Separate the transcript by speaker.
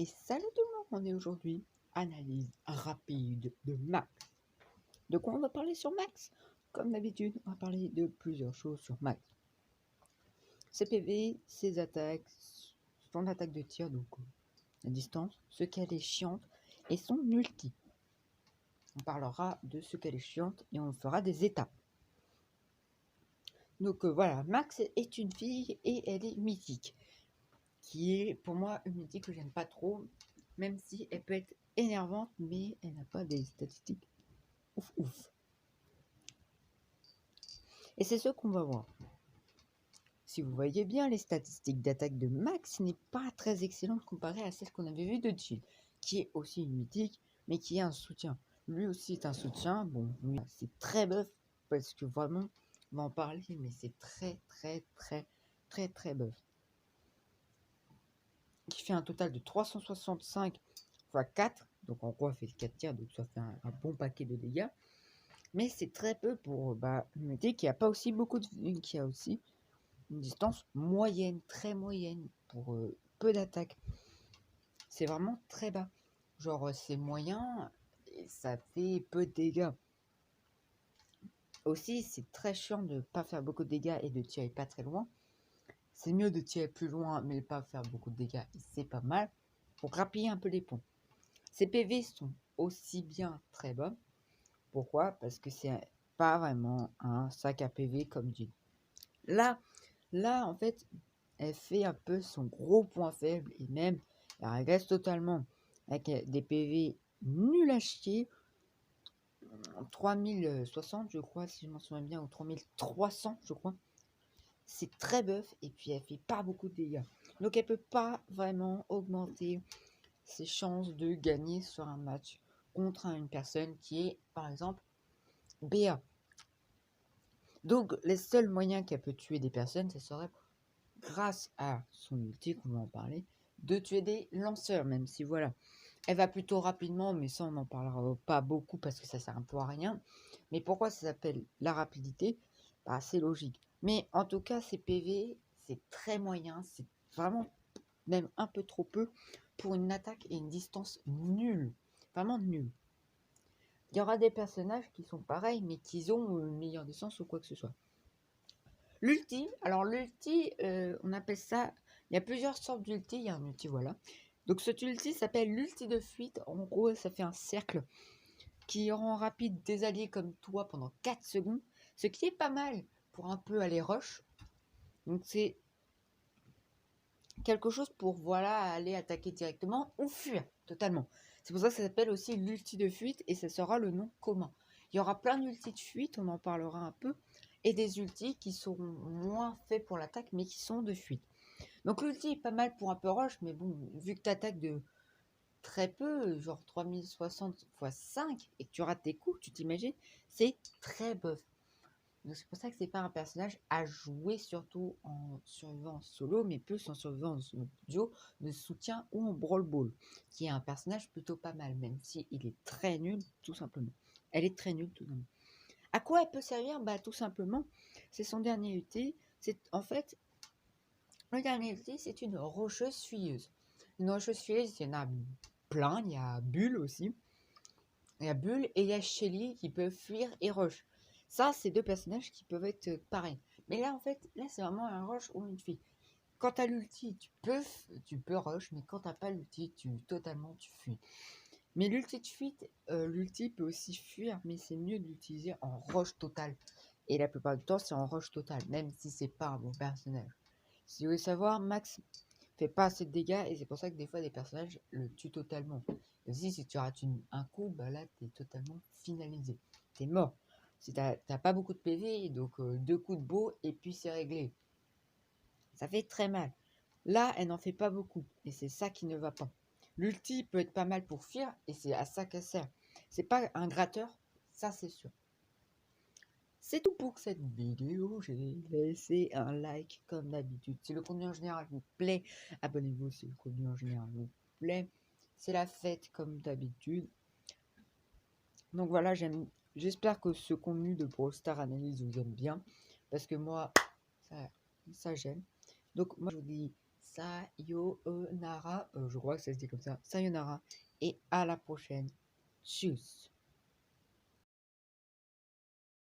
Speaker 1: Et salut tout le monde, on est aujourd'hui analyse rapide de Max. De quoi on va parler sur Max? Comme d'habitude, on va parler de plusieurs choses sur Max. Ses PV, ses attaques, son attaque de tir, donc la distance, ce qu'elle est chiante, et son ulti. On parlera de ce qu'elle est chiante et on fera des étapes. Donc voilà, Max est une fille et elle est mythique. Qui est pour moi une mythique que j'aime pas trop, même si elle peut être énervante, mais elle n'a pas des statistiques ouf. Et c'est ce qu'on va voir. Si vous voyez bien, les statistiques d'attaque de Max n'est pas très excellente comparée à celle qu'on avait vue de Jill, qui est aussi une mythique, mais qui est un soutien. Lui aussi est un soutien, bon, lui, c'est très buff, parce que vraiment, on va en parler, mais c'est très buff. Qui fait un total de 365 x 4, donc en gros, elle fait 4 tirs, donc ça fait un bon paquet de dégâts. Mais c'est très peu pour une mythique qui a pas aussi beaucoup de... qui a aussi une distance moyenne, très moyenne, pour peu d'attaques. C'est vraiment très bas. Genre, c'est moyen et ça fait peu de dégâts. Aussi, c'est très chiant de pas faire beaucoup de dégâts et de tirer pas très loin. C'est mieux de tirer plus loin, mais pas faire beaucoup de dégâts. C'est pas mal pour grappiller un peu les ponts. Ses PV sont aussi bien très bas. Pourquoi? Parce que c'est pas vraiment un sac à PV comme dit. Là, en fait, elle fait un peu son gros point faible et même elle régresse totalement avec des PV nuls à chier. 3060 je crois, si je m'en souviens bien, ou 3300 je crois. C'est très buff et puis elle fait pas beaucoup de dégâts. Donc elle peut pas vraiment augmenter ses chances de gagner sur un match contre une personne qui est par exemple BA. Donc les seuls moyens qu'elle peut tuer des personnes, ce serait grâce à son ulti, qu'on va en parler, de tuer des lanceurs, même si voilà, elle va plutôt rapidement, mais ça on n'en parlera pas beaucoup parce que ça sert un peu à rien. Mais pourquoi ça s'appelle la rapidité? Bah, c'est logique. Mais en tout cas, ces PV, c'est très moyen, c'est vraiment même un peu trop peu pour une attaque et une distance nulle, vraiment nulle. Il y aura des personnages qui sont pareils, mais qui ont une meilleure distance ou quoi que ce soit. L'ulti, alors l'ulti, on appelle ça, il y a plusieurs sortes d'ulti, il y a un ulti, voilà. Donc cet ulti s'appelle l'ulti de fuite, en gros ça fait un cercle qui rend rapide des alliés comme toi pendant 4 secondes, ce qui est pas mal pour un peu aller rush. Donc c'est quelque chose pour voilà aller attaquer directement ou fuir totalement. C'est pour ça que ça s'appelle aussi l'ulti de fuite et ça sera le nom commun. Il y aura plein d'ultis de fuite, on en parlera un peu, et des ultis qui sont moins faits pour l'attaque mais qui sont de fuite. Donc l'ulti est pas mal pour un peu rush, mais bon, vu que tu attaques de très peu, genre 3060 x 5, et que tu rates tes coups, tu t'imagines, c'est très buff. Donc c'est pour ça que c'est pas un personnage à jouer surtout en survivance solo, mais plus en survivance duo, de soutien ou en brawl ball, qui est un personnage plutôt pas mal, même si il est très nul, tout simplement. Elle est très nulle, tout simplement. À quoi elle peut servir? Bah tout simplement, c'est son dernier UT. C'est en fait le dernier UT, c'est une rocheuse fuyeuse. Une rocheuse fuyeuse, il y en a plein. Il y a Bull aussi. Il y a Bull et il y a Shelly qui peuvent fuir et rush. Ça, c'est deux personnages qui peuvent être pareils. Mais là, en fait, là, c'est vraiment un rush ou une fille. Quand tu as l'ulti, tu peux rush, mais quand tu n'as pas l'ulti, tu fuis. Mais l'ulti de fuite, l'ulti peut aussi fuir, mais c'est mieux de l'utiliser en rush total. Et la plupart du temps, c'est en rush total, même si c'est pas un bon personnage. Si vous voulez savoir, Max fait pas assez de dégâts et c'est pour ça que des fois des personnages le tuent totalement. Et aussi, si tu rates un coup, bah là, t'es totalement finalisé. T'es mort. Si t'as pas beaucoup de PV, donc 2 coups de beau et puis c'est réglé. Ça fait très mal. Là, elle n'en fait pas beaucoup et c'est ça qui ne va pas. L'ulti peut être pas mal pour fuir et c'est à ça qu'elle sert. C'est pas un gratteur, ça c'est sûr. C'est tout pour cette vidéo. J'ai laissé un like comme d'habitude. Si le contenu en général vous plaît, abonnez-vous si le contenu en général vous plaît. C'est la fête comme d'habitude. Donc voilà, j'espère que ce contenu de Brawl Stars Analyse vous aime bien. Parce que moi, ça j'aime. Donc moi je vous dis sayonara, je crois que ça se dit comme ça, sayonara, et à la prochaine. Tchuss.